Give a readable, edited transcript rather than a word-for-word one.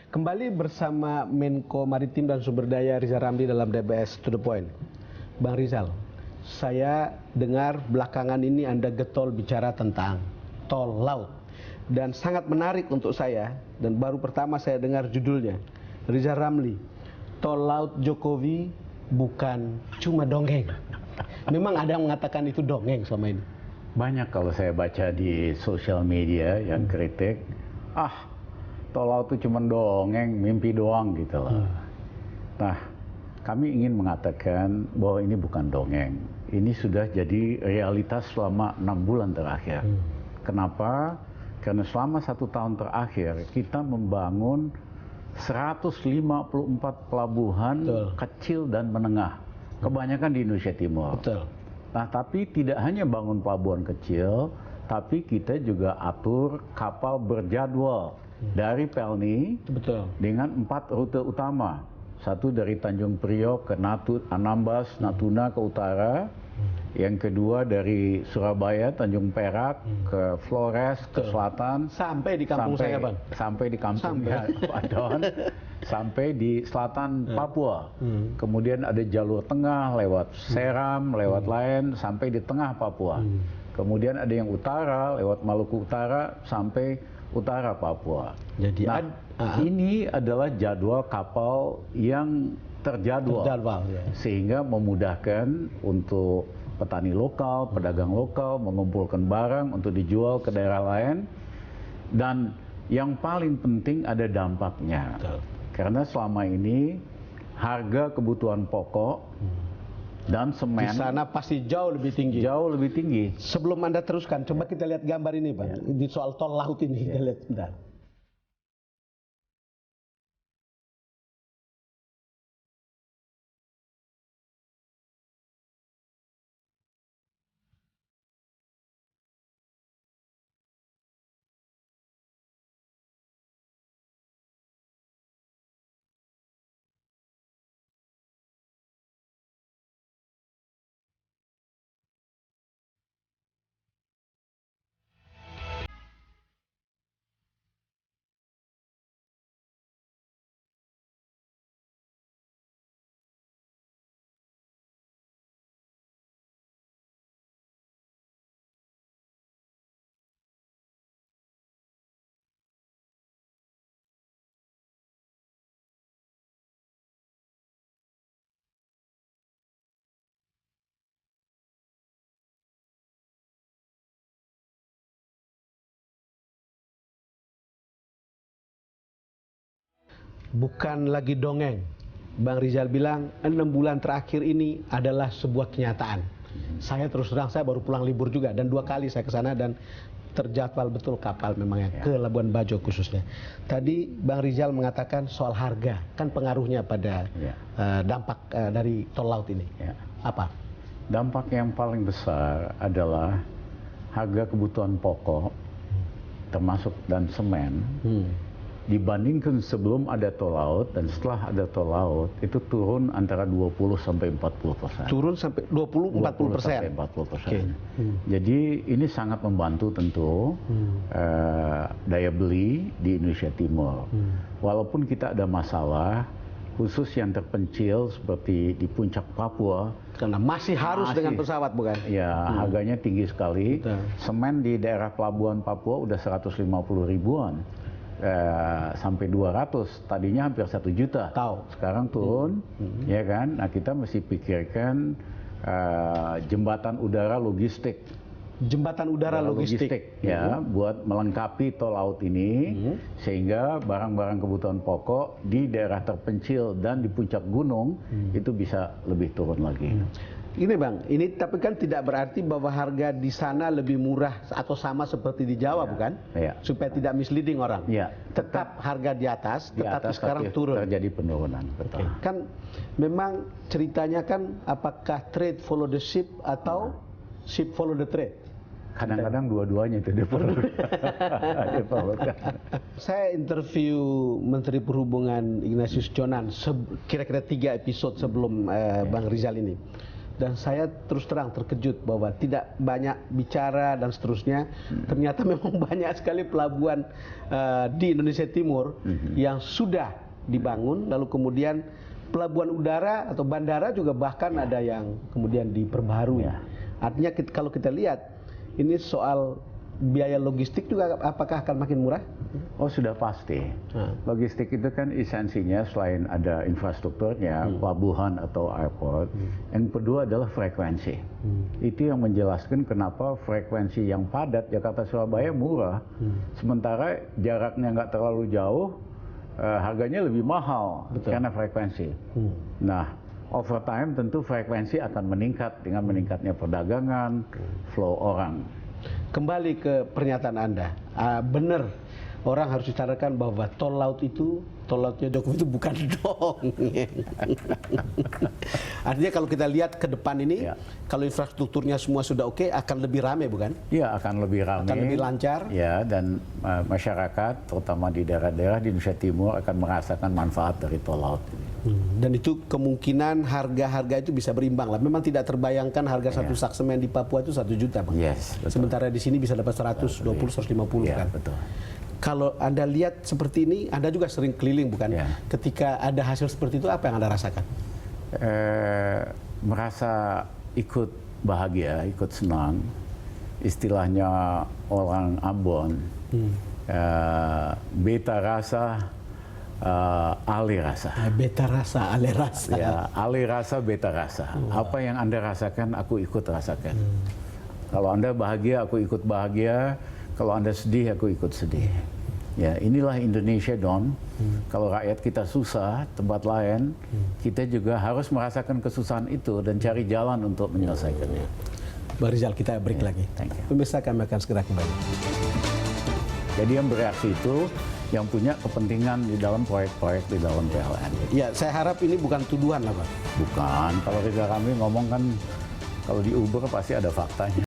Kembali bersama Menko Maritim dan Sumber Daya Rizal Ramli dalam DBS To The Point. Bang Rizal, saya dengar belakangan ini Anda getol bicara tentang tol laut. Dan sangat menarik untuk saya, dan baru pertama saya dengar judulnya, Rizal Ramli, tol laut Jokowi bukan cuma dongeng. Memang ada yang mengatakan itu dongeng selama ini? Banyak kalau saya baca di sosial media yang kritik, tol laut itu cuma dongeng, mimpi doang gitu loh. Nah, kami ingin mengatakan bahwa ini bukan dongeng. Ini sudah jadi realitas selama 6 bulan terakhir. Kenapa? Karena selama 1 tahun terakhir kita membangun 154 pelabuhan kecil dan menengah. Kebanyakan di Indonesia Timur. Betul. Nah, tapi tidak hanya bangun pelabuhan kecil, tapi kita juga atur kapal berjadwal dari Pelni dengan 4 rute utama. Satu dari Tanjung Priok ke Anambas, Natuna ke utara. Yang kedua dari Surabaya, Tanjung Perak ke Flores ke selatan. Sampai di kampung saya, Bang. Sampai di kampung Pak Don. Sampai di selatan Papua. Kemudian ada jalur tengah lewat Seram, lewat lain sampai di tengah Papua. Kemudian ada yang utara lewat Maluku Utara sampai utara Papua. Jadi ini adalah jadwal kapal yang terjadwal ya. Sehingga memudahkan untuk petani lokal, pedagang lokal mengumpulkan barang untuk dijual ke daerah lain. Dan yang paling penting ada dampaknya. Karena selama ini harga kebutuhan pokok dan semen di sana pasti jauh lebih tinggi. Jauh lebih tinggi. Sebelum Anda teruskan, coba kita lihat gambar ini, Bang. Di soal tol laut ini, kita lihat sebentar. Bukan lagi dongeng. Bang Rizal bilang 6 bulan terakhir ini adalah sebuah kenyataan. Saya terus terang, saya baru pulang libur juga dan 2 kali saya ke sana dan terjadwal betul kapal memangnya ke Labuan Bajo khususnya. Tadi Bang Rizal mengatakan soal harga, kan pengaruhnya pada dampak dari tol laut ini. Apa? Dampak yang paling besar adalah harga kebutuhan pokok termasuk dan semen. Dibandingkan sebelum ada tol laut dan setelah ada tol laut itu turun antara 20 sampai 40%. Turun sampai 20-40%. Jadi ini sangat membantu tentu daya beli di Indonesia Timur. Walaupun kita ada masalah khusus yang terpencil seperti di puncak Papua. Karena masih harus dengan pesawat, bukan? Ya, harganya tinggi sekali. Semen di daerah pelabuhan Papua udah 150 ribuan. Sampai 200, tadinya hampir 1 juta. Sekarang turun, ya kan? Nah, kita mesti pikirkan jembatan udara logistik. Jembatan udara logistik ya, buat melengkapi tol laut ini, sehingga barang-barang kebutuhan pokok di daerah terpencil dan di puncak gunung itu bisa lebih turun lagi. Ini Bang, ini tapi kan tidak berarti bahwa harga di sana lebih murah atau sama seperti di Jawa, bukan? Supaya tidak misleading orang. Tetap harga di atas, tetapi sekarang turun. Terjadi penurunan. Betul. Kan memang ceritanya kan apakah trade follow the ship atau ship follow the trade? Kadang-kadang dua-duanya itu diperlukan. Saya interview Menteri Perhubungan Ignatius Jonan kira-kira 3 episode sebelum Bang Rizal ini. Dan saya terus terang terkejut bahwa tidak banyak bicara dan seterusnya. Ternyata memang banyak sekali pelabuhan di Indonesia Timur yang sudah dibangun, lalu kemudian pelabuhan udara atau bandara juga bahkan ada yang kemudian diperbaharui. Artinya kalau kita lihat ini soal biaya logistik juga apakah akan makin murah? Oh, sudah pasti. Logistik itu kan esensinya selain ada infrastrukturnya, pelabuhan atau airport, yang kedua adalah frekuensi. Itu yang menjelaskan kenapa frekuensi yang padat Jakarta-Surabaya murah, sementara jaraknya nggak terlalu jauh, harganya lebih mahal. Betul. Karena frekuensi. Nah, over time tentu frekuensi akan meningkat dengan meningkatnya perdagangan, flow orang. Kembali ke pernyataan Anda, benar orang harus disadarkan bahwa tol lautnya Jokowi itu bukan dongeng. Artinya kalau kita lihat ke depan ini, kalau infrastrukturnya semua sudah oke, akan lebih ramai, bukan? Iya, akan lebih ramai. Akan lebih lancar. Ya, dan masyarakat, terutama di daerah-daerah di Indonesia Timur, akan merasakan manfaat dari tol laut. Dan itu kemungkinan harga-harga itu bisa berimbang lah. Memang tidak terbayangkan harga satu sak semen di Papua itu 1 juta, Bang. Yes, betul. Sementara di sini bisa dapat 120, 150 kan. Betul. Kalau Anda lihat seperti ini, Anda juga sering keliling, bukan? Ketika ada hasil seperti itu, apa yang Anda rasakan? Merasa ikut bahagia, ikut senang. Istilahnya orang Ambon, beta rasa, alih rasa. Beta rasa, alih rasa. Ya, alih rasa, beta rasa. Apa yang Anda rasakan, aku ikut rasakan. Kalau Anda bahagia, aku ikut bahagia. Kalau Anda sedih, aku ikut sedih. Ya, inilah Indonesia, Don. Kalau rakyat kita susah, tempat lain, kita juga harus merasakan kesusahan itu dan cari jalan untuk menyelesaikannya. Bang Rizal, kita break lagi. Pemirsa, kami akan segera kembali. Jadi yang bereaksi itu yang punya kepentingan di dalam proyek-proyek di dalam PLN. Ya, saya harap ini bukan tuduhan lah, Bang. Bukan. Kalau Rizal Ramli ngomong kan, kalau di Uber pasti ada faktanya.